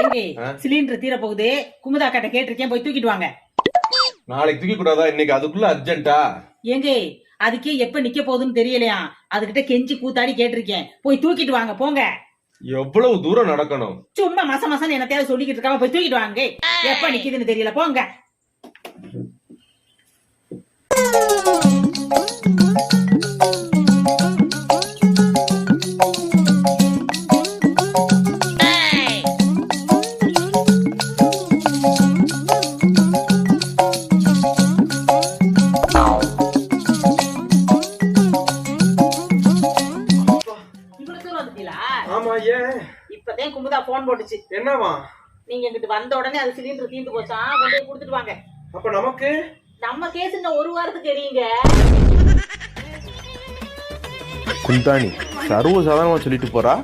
எங்க சிலிண்டர் தீர போகுது, குமுதா கிட்ட கேட்டிருக்கேன், போய் தூக்கிட்டு வாங்க. நாளைக்கு தூக்கி கூடாதா, இன்னைக்கு அதுக்குள்ள அர்ஜென்ட்டா? எங்க அதுக்கே எப்ப நிக்க போகுதுன்னு தெரியலையா, அதுகிட்ட கெஞ்சி கூத்தாடி கேட்டிருக்கேன், போய் தூக்கிட்டு வாங்க போங்க. எவ்வளவு தூரம் நடக்கணும்? சும்மா மசம் என்னத்தையாவது சொல்லிக்கிட்டு இருக்காம போய் தூக்கிட்டு வாங்க. எப்ப நிக்குதுன்னு தெரியல, போங்க. இப்பதான் குமுதா போன் போட்டுச்சு. என்னவா? நீங்க இங்கிட்டு வந்த உடனே அது சிலிண்டர் தீர்ந்து போச்சா, கொண்டு போய் கொடுத்துட்டு வாங்க. அப்ப நமக்கு நம்ம கேஸ் இந்த ஒரு வாரத்துக்கு எரியுங்க. குந்தாணி சர்வ சாதாரணமா சொல்லிட்டு போறா.